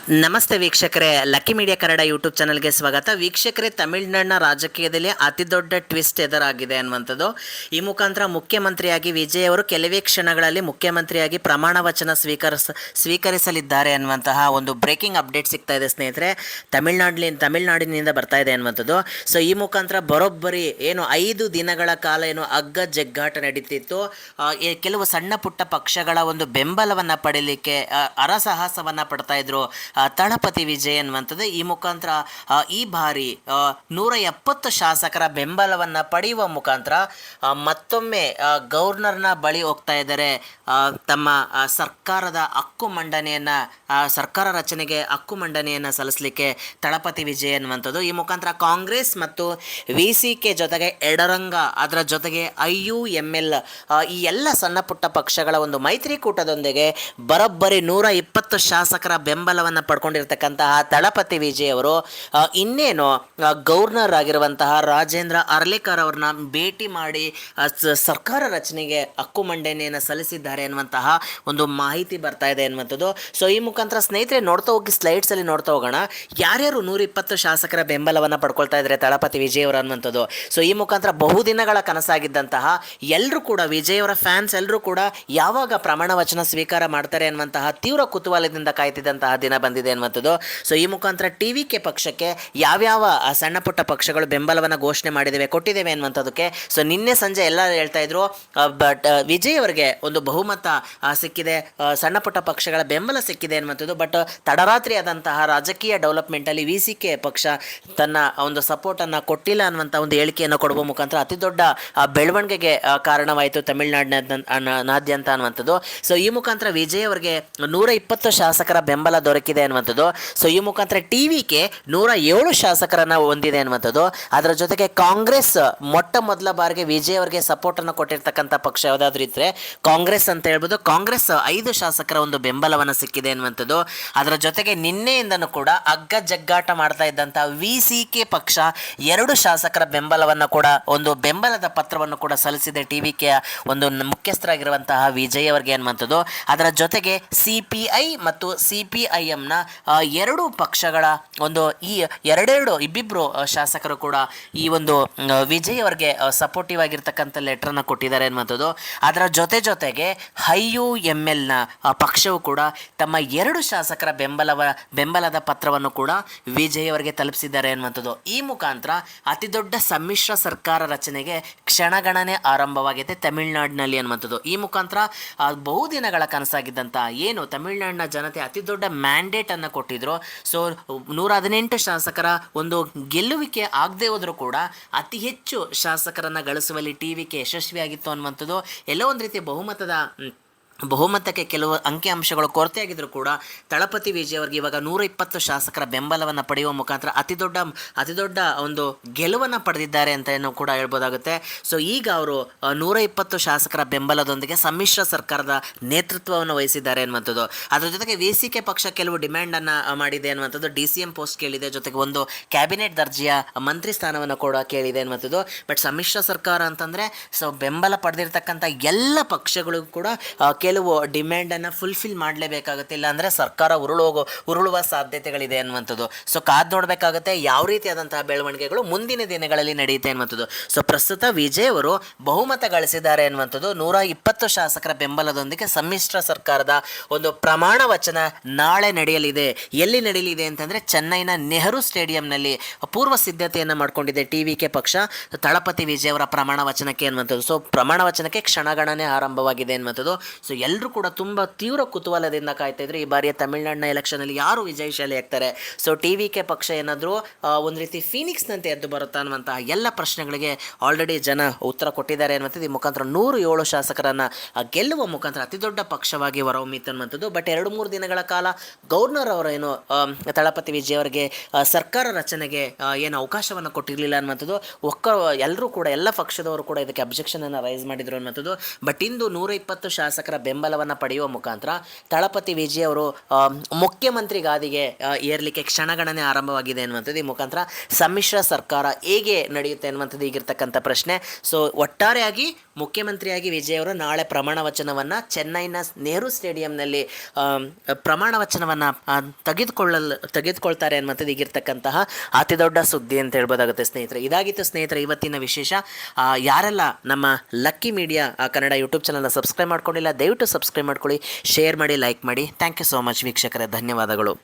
ನಮಸ್ತೆ ವೀಕ್ಷಕರೇ, lucky media Kannada YouTube ಚಾನಲ್ಗೆ ಸ್ವಾಗತ. ವೀಕ್ಷಕರೇ, ತಮಿಳುನಾಡಿನ ರಾಜಕೀಯದಲ್ಲಿ ಅತಿ ದೊಡ್ಡ ಟ್ವಿಸ್ಟ್ ಎದುರಾಗಿದೆ ಅನ್ನುವಂಥದ್ದು. ಈ ಮುಖಾಂತರ ಮುಖ್ಯಮಂತ್ರಿಯಾಗಿ ವಿಜಯ್ ಅವರು ಕೆಲವೇ ಕ್ಷಣಗಳಲ್ಲಿ ಮುಖ್ಯಮಂತ್ರಿಯಾಗಿ ಪ್ರಮಾಣ ವಚನ ಸ್ವೀಕರಿಸಲಿದ್ದಾರೆ ಅನ್ನುವಂತಹ ಒಂದು ಬ್ರೇಕಿಂಗ್ ಅಪ್ಡೇಟ್ ಸಿಗ್ತಾ ಇದೆ ಸ್ನೇಹಿತರೆ. ತಮಿಳುನಾಡಿನಿಂದ ಬರ್ತಾ ಇದೆ ಅನ್ನುವಂಥದ್ದು. ಸೊ ಈ ಮುಖಾಂತರ ಬರೋಬ್ಬರಿ 5 ದಿನಗಳ ಕಾಲ ಅಗ್ಗ ಜಗ್ಗಾಟ ನಡೀತಿತ್ತು. ಕೆಲವು ಸಣ್ಣ ಪುಟ್ಟ ಪಕ್ಷಗಳ ಒಂದು ಬೆಂಬಲವನ್ನು ಪಡೀಲಿಕ್ಕೆ ಅರಸಾಹಸವನ್ನು ಪಡ್ತಾ ಇದ್ರು ತಳಪತಿ ವಿಜಯ್ ಅನ್ನುವಂಥದ್ದು. ಈ ಮುಖಾಂತರ ಈ ಬಾರಿ 170 ಶಾಸಕರ ಬೆಂಬಲವನ್ನು ಪಡೆಯುವ ಮುಖಾಂತರ ಮತ್ತೊಮ್ಮೆ ಗವರ್ನರ್ನ ಬಳಿ ಹೋಗ್ತಾ ಇದ್ದಾರೆ. ತಮ್ಮ ಸರ್ಕಾರದ ಹಕ್ಕು ಮಂಡನೆಯನ್ನು ಸರ್ಕಾರ ರಚನೆಗೆ ಹಕ್ಕು ಮಂಡನೆಯನ್ನು ಸಲ್ಲಿಸಲಿಕ್ಕೆ ತಳಪತಿ ವಿಜಯ್ ಅನ್ನುವಂಥದ್ದು. ಈ ಮುಖಾಂತರ ಕಾಂಗ್ರೆಸ್ ಮತ್ತು VCK ಜೊತೆಗೆ ಎಡರಂಗ, ಅದರ ಜೊತೆಗೆ IUML ಈ ಎಲ್ಲ ಸಣ್ಣ ಪುಟ್ಟ ಪಕ್ಷಗಳ ಒಂದು ಮೈತ್ರಿಕೂಟದೊಂದಿಗೆ ಬರೋಬ್ಬರಿ 120 ಶಾಸಕರ ಬೆಂಬಲವನ್ನು ಪಡ್ಕೊಂಡಿರ್ತಕ್ಕಂತಹ ತಳಪತಿ ವಿಜಯ್ ಅವರು ಇನ್ನೇನು ಗವರ್ನರ್ ಆಗಿರುವಂತಹ ರಾಜೇಂದ್ರ ಅರ್ಲೇಕರ್ ಅವ್ರನ್ನ ಭೇಟಿ ಮಾಡಿ ಸರ್ಕಾರ ರಚನೆಗೆ ಹಕ್ಕು ಮಂಡನೆಯನ್ನು ಸಲ್ಲಿಸಿದ್ದಾರೆ ಅನ್ನುವಂತಹ ಒಂದು ಮಾಹಿತಿ ಬರ್ತಾ ಇದೆ ಅನ್ನುವಂಥದ್ದು. ಸೊ ಈ ಮುಖಾಂತರ ಸ್ನೇಹಿತರೆ ನೋಡ್ತಾ ಹೋಗಿ ಸ್ಲೈಡ್ಸಲ್ಲಿ ನೋಡ್ತಾ ಹೋಗೋಣ ಯಾರ್ಯಾರು 120 ಶಾಸಕರ ಬೆಂಬಲವನ್ನು ಪಡ್ಕೊಳ್ತಾ ಇದ್ದಾರೆ ತಳಪತಿ ವಿಜಯ್ ಅವರು ಅನ್ನುವಂಥದ್ದು. ಸೊ ಈ ಮುಖಾಂತರ ಬಹುದಿನಗಳ ಕನಸಾಗಿದ್ದಂತಹ ಎಲ್ಲರೂ ಕೂಡ ವಿಜಯ್ ಅವರ ಫ್ಯಾನ್ಸ್ ಎಲ್ಲರೂ ಕೂಡ ಯಾವಾಗ ಪ್ರಮಾಣ ವಚನ ಸ್ವೀಕಾರ ಮಾಡ್ತಾರೆ ಅನ್ನುವಂತಹ ತೀವ್ರ ಕುತೂಹಲದಿಂದ ಕಾಯ್ತಿದ್ದಂತಹ ದಿನ ಬಂದಿದೆ ಅನ್ನುವಂಥದ್ದು. ಸೊ ಈ ಮುಖಾಂತರ TVK ಪಕ್ಷಕ್ಕೆ ಯಾವ್ಯಾವ ಸಣ್ಣ ಪುಟ್ಟ ಪಕ್ಷಗಳು ಬೆಂಬಲವನ್ನು ಘೋಷಣೆ ಕೊಟ್ಟಿದ್ದೇವೆ ಅನ್ನುವಂಥದ್ದಕ್ಕೆ ಸೊ ನಿನ್ನೆ ಸಂಜೆ ಎಲ್ಲ ಹೇಳ್ತಾ ಇದ್ರು. ಬಟ್ ವಿಜಯ್ ಅವರಿಗೆ ಒಂದು ಬಹುಮತ ಸಿಕ್ಕಿದೆ, ಸಣ್ಣ ಪುಟ್ಟ ಪಕ್ಷಗಳ ಬೆಂಬಲ ಸಿಕ್ಕಿದೆ ಅನ್ನುವಂಥದ್ದು. ಬಟ್ ತಡರಾತ್ರಿ ಆದಂತಹ ರಾಜಕೀಯ ಡೆವಲಪ್ಮೆಂಟಲ್ಲಿ VCK ಪಕ್ಷ ತನ್ನ ಒಂದು ಸಪೋರ್ಟನ್ನು ಕೊಟ್ಟಿಲ್ಲ ಅನ್ನುವಂಥ ಒಂದು ಹೇಳಿಕೆಯನ್ನು ಕೊಡುವ ಮುಖಾಂತರ ಅತಿ ದೊಡ್ಡ ಬೆಳವಣಿಗೆಗೆ ಕಾರಣವಾಯಿತು ತಮಿಳುನಾಡಿನಾದ್ಯಂತ ಅನ್ನುವಂಥದ್ದು. ಸೊ ಈ ಮುಖಾಂತರ ವಿಜಯ್ ಅವರಿಗೆ 120 ಶಾಸಕರ ಬೆಂಬಲ ದೊರಕಿದೆ ಅನ್ನುವಂಥದ್ದು. ಸೊ ಈ ಮುಖಾಂತರ TVK 107 ಶಾಸಕರನ್ನು ಹೊಂದಿದೆ ಅನ್ನುವಂಥದ್ದು. ಅದರ ಜೊತೆಗೆ ಕಾಂಗ್ರೆಸ್ ಮೊಟ್ಟ ಮೊದಲ ಬಾರಿಗೆ ವಿಜಯ್ ಅವರಿಗೆ ಸಪೋರ್ಟ್ ಅನ್ನು ಕೊಟ್ಟಿರ್ತಕ್ಕಂಥ ಪಕ್ಷ ಯಾವುದಾದ್ರೂ ಇದ್ರೆ ಕಾಂಗ್ರೆಸ್ ಅಂತ ಹೇಳ್ಬೋದು. ಕಾಂಗ್ರೆಸ್ 5 ಶಾಸಕರ ಒಂದು ಬೆಂಬಲವನ್ನು ಸಿಕ್ಕಿದೆ ಅನ್ನುವಂಥದ್ದು. ಅದರ ಜೊತೆಗೆ ನಿನ್ನೆಯಿಂದನೂ ಕೂಡ ಅಗ್ಗ ಜಗ್ಗಾಟ ಮಾಡ್ತಾ ಇದ್ದಂತಹ VCK ಪಕ್ಷ 2 ಶಾಸಕರ ಬೆಂಬಲವನ್ನು ಕೂಡ ಒಂದು ಬೆಂಬಲದ ಪತ್ರವನ್ನು ಕೂಡ ಸಲ್ಲಿಸಿದೆ TVK ಒಂದು ಮುಖ್ಯಸ್ಥರಾಗಿರುವಂತಹ ವಿಜಯ್ ಅವರಿಗೆ ಅನ್ನುವಂಥದ್ದು. ಅದರ ಜೊತೆಗೆ CPI ಮತ್ತು CPIMನ 2 ಪಕ್ಷಗಳ ಒಂದು ಈ ಇಬ್ಬಿಬ್ರು ಶಾಸಕರು ಕೂಡ ಈ ಒಂದು ವಿಜಯ್ ಅವರಿಗೆ ಸಪೋರ್ಟಿವ್ ಆಗಿರ್ತಕ್ಕಂಥ ಲೆಟರ್ನ ಕೊಟ್ಟಿದ್ದಾರೆ ಅನ್ನುವಂಥದ್ದು. ಅದರ ಜೊತೆಗೆ IUMLನ ಪಕ್ಷವು ಕೂಡ ತಮ್ಮ 2 ಶಾಸಕರ ಬೆಂಬಲದ ಪತ್ರವನ್ನು ಕೂಡ ವಿಜಯ್ ಅವರಿಗೆ ತಲುಪಿಸಿದ್ದಾರೆ ಅನ್ನುವಂಥದ್ದು. ಈ ಮುಖಾಂತರ ಅತಿ ದೊಡ್ಡ ಸಮ್ಮಿಶ್ರ ಸರ್ಕಾರ ರಚನೆಗೆ ಕ್ಷಣಗಣನೆ ಆರಂಭವಾಗಿದೆ ತಮಿಳುನಾಡಿನಲ್ಲಿ ಅನ್ನುವಂಥದ್ದು. ಈ ಮುಖಾಂತರ ಬಹುದಿನಗಳ ಕನಸಾಗಿದ್ದಂಥ ತಮಿಳುನಾಡಿನ ಜನತೆ ಅತಿ ದೊಡ್ಡ ಮ್ಯಾಂಡೇಟ್ ಅನ್ನು ಕೊಟ್ಟಿದ್ರು. ಸೊ 118 ಶಾಸಕರ ಒಂದು ಗೆಲ್ಲುವಿಕೆ ಆಗದೆ ಹೋದರೂ ಕೂಡ ಅತಿ ಹೆಚ್ಚು ಶಾಸಕರನ್ನು ಗಳಿಸುವಲ್ಲಿ TVK ಯಶಸ್ವಿಯಾಗಿತ್ತು ಅನ್ನುವಂಥದ್ದು. ಎಲ್ಲೋ ಒಂದು ರೀತಿಯ ಬಹುಮತಕ್ಕೆ ಕೆಲವು ಅಂಕಿಅಂಶಗಳು ಕೊರತೆಯಾಗಿದ್ದರೂ ಕೂಡ ತಳಪತಿ ವಿಜಯ್ ಅವರಿಗೆ ಇವಾಗ 120 ಶಾಸಕರ ಬೆಂಬಲವನ್ನು ಪಡೆಯುವ ಮುಖಾಂತರ ಅತಿ ದೊಡ್ಡ ಒಂದು ಗೆಲುವನ್ನು ಪಡೆದಿದ್ದಾರೆ ಅಂತ ಕೂಡ ಹೇಳ್ಬೋದಾಗುತ್ತೆ. ಸೊ ಈಗ ಅವರು 120 ಶಾಸಕರ ಬೆಂಬಲದೊಂದಿಗೆ ಸಮ್ಮಿಶ್ರ ಸರ್ಕಾರದ ನೇತೃತ್ವವನ್ನು ವಹಿಸಿದ್ದಾರೆ ಅನ್ನುವಂಥದ್ದು. ಅದರ ಜೊತೆಗೆ VCK ಪಕ್ಷ ಕೆಲವು ಡಿಮ್ಯಾಂಡನ್ನು ಮಾಡಿದೆ ಅನ್ನುವಂಥದ್ದು. DCM ಪೋಸ್ಟ್ ಕೇಳಿದೆ, ಜೊತೆಗೆ ಒಂದು ಕ್ಯಾಬಿನೆಟ್ ದರ್ಜೆಯ ಮಂತ್ರಿ ಸ್ಥಾನವನ್ನು ಕೂಡ ಕೇಳಿದೆ ಅನ್ನುವಂಥದ್ದು. ಬಟ್ ಸಮ್ಮಿಶ್ರ ಸರ್ಕಾರ ಅಂತಂದರೆ ಸೊ ಬೆಂಬಲ ಪಡೆದಿರ್ತಕ್ಕಂಥ ಎಲ್ಲ ಪಕ್ಷಗಳು ಕೂಡ ಕೆಲವು ಡಿಮ್ಯಾಂಡನ್ನು ಫುಲ್ಫಿಲ್ ಮಾಡಲೇಬೇಕಾಗುತ್ತೆ, ಇಲ್ಲಾಂದರೆ ಸರ್ಕಾರ ಉರುಳುವ ಸಾಧ್ಯತೆಗಳಿದೆ ಅನ್ನುವಂಥದ್ದು. ಸೊ ಕಾದು ನೋಡಬೇಕಾಗುತ್ತೆ ಯಾವ ರೀತಿಯಾದಂತಹ ಬೆಳವಣಿಗೆಗಳು ಮುಂದಿನ ದಿನಗಳಲ್ಲಿ ನಡೆಯುತ್ತೆ ಅನ್ನುವಂಥದ್ದು. ಸೊ ಪ್ರಸ್ತುತ ವಿಜಯ್ ಅವರು ಬಹುಮತ ಗಳಿಸಿದ್ದಾರೆ ಅನ್ನುವಂಥದ್ದು. 120 ಶಾಸಕರ ಬೆಂಬಲದೊಂದಿಗೆ ಸಮ್ಮಿಶ್ರ ಸರ್ಕಾರದ ಒಂದು ಪ್ರಮಾಣ ವಚನ ನಾಳೆ ನಡೆಯಲಿದೆ. ಎಲ್ಲಿ ನಡೆಯಲಿದೆ ಅಂತಂದರೆ ಚೆನ್ನೈನ ನೆಹರು ಸ್ಟೇಡಿಯಂನಲ್ಲಿ ಪೂರ್ವ ಸಿದ್ಧತೆಯನ್ನು ಮಾಡಿಕೊಂಡಿದೆ TVK ಪಕ್ಷ ತಳಪತಿ ವಿಜಯ್ ಅವರ ಪ್ರಮಾಣ ವಚನಕ್ಕೆ ಅನ್ನುವಂಥದ್ದು. ಸೊ ಪ್ರಮಾಣ ವಚನಕ್ಕೆ ಕ್ಷಣಗಣನೆ ಆರಂಭವಾಗಿದೆ ಅನ್ನುವಂಥದ್ದು. ಸೊ ಎಲ್ಲರೂ ಕೂಡ ತುಂಬ ತೀವ್ರ ಕುತೂಹಲದಿಂದ ಕಾಯ್ತಾ ಇದ್ರು ಈ ಬಾರಿಯ ತಮಿಳುನಾಡಿನ ಎಲೆಕ್ಷನಲ್ಲಿ ಯಾರು ವಿಜಯಶಾಲಿ ಆಗ್ತಾರೆ. ಸೊ TVK ಪಕ್ಷ ಏನಾದರೂ ಒಂದು ರೀತಿ ಫೀನಿಕ್ಸ್ನಂತೆ ಎದ್ದು ಬರುತ್ತಾ ಅನ್ನುವಂತಹ ಎಲ್ಲ ಪ್ರಶ್ನೆಗಳಿಗೆ ಆಲ್ರೆಡಿ ಜನ ಉತ್ತರ ಕೊಟ್ಟಿದ್ದಾರೆ ಅನ್ನುವಂಥದ್ದು. ಈ ಮುಖಾಂತರ 107 ಶಾಸಕರನ್ನು ಗೆಲ್ಲುವ ಮುಖಾಂತರ ಅತಿ ದೊಡ್ಡ ಪಕ್ಷವಾಗಿ ಹೊರಹೊಮ್ಮಿತು ಅನ್ನುವಂಥದ್ದು. ಬಟ್ 2-3 ದಿನಗಳ ಕಾಲ ಗವರ್ನರ್ ಅವರೇನು ತಳಪತಿ ವಿಜಯ್ ಅವರಿಗೆ ಸರ್ಕಾರ ರಚನೆಗೆ ಅವಕಾಶವನ್ನು ಕೊಟ್ಟಿರಲಿಲ್ಲ ಅನ್ನುವಂಥದ್ದು. ಎಲ್ಲರೂ ಕೂಡ ಎಲ್ಲ ಪಕ್ಷದವರು ಕೂಡ ಇದಕ್ಕೆ ಅಬ್ಜೆಕ್ಷನನ್ನು ರೈಸ್ ಮಾಡಿದ್ರು ಅನ್ನುವಂಥದ್ದು. ಬಟ್ ಇಂದು 120 ಶಾಸಕರ ಬೆಂಬಲವನ್ನು ಪಡೆಯುವ ಮುಖಾಂತರ ದಳಪತಿ ವಿಜಯ್ ಅವರು ಮುಖ್ಯಮಂತ್ರಿ ಗಾದಿಗೆ ಏರ್ಲಿಕ್ಕೆ ಕ್ಷಣಗಣನೆ ಆರಂಭವಾಗಿದೆ ಅನ್ನುವಂಥದ್ದು. ಈ ಮುಖಾಂತರ ಸಮ್ಮಿಶ್ರ ಸರ್ಕಾರ ಹೇಗೆ ನಡೆಯುತ್ತೆ ಅನ್ನುವಂಥದ್ದು ಈಗಿರ್ತಕ್ಕಂಥ ಪ್ರಶ್ನೆ. ಸೊ ಒಟ್ಟಾರೆಯಾಗಿ ಮುಖ್ಯಮಂತ್ರಿಯಾಗಿ ವಿಜಯ್ ಅವರು ನಾಳೆ ಪ್ರಮಾಣ ವಚನವನ್ನು ಚೆನ್ನೈನ ನೆಹರು ಸ್ಟೇಡಿಯಂನಲ್ಲಿ ಪ್ರಮಾಣ ವಚನವನ್ನು ತೆಗೆದುಕೊಳ್ತಾರೆ ಅನ್ನುವಂಥದ್ದು ಈಗಿರ್ತಕ್ಕಂತಹ ಅತಿ ದೊಡ್ಡ ಸುದ್ದಿ ಅಂತ ಹೇಳ್ಬೋದಾಗುತ್ತೆ ಸ್ನೇಹಿತರೆ. ಇದಾಗಿತ್ತು ಸ್ನೇಹಿತರೆ ಇವತ್ತಿನ ವಿಶೇಷ. ಯಾರೆಲ್ಲ ನಮ್ಮ ಲಕ್ಕಿ ಮೀಡಿಯಾ ಕನ್ನಡ ಯೂಟ್ಯೂಬ್ ಚಾನಲ್ನ ಸಬ್ಸ್ಕ್ರೈಬ್ ಮಾಡ್ಕೊಂಡಿಲ್ಲ, ದಯವಿಟ್ಟು ಸಬ್ಸ್ಕ್ರೈಬ್ ಮಾಡ್ಕೊಳ್ಳಿ, ಶೇರ್ ಮಾಡಿ, ಲೈಕ್ ಮಾಡಿ. ಥ್ಯಾಂಕ್ ಯು ಸೋ ಮಚ್ ವೀಕ್ಷಕರೇ, ಧನ್ಯವಾದಗಳು.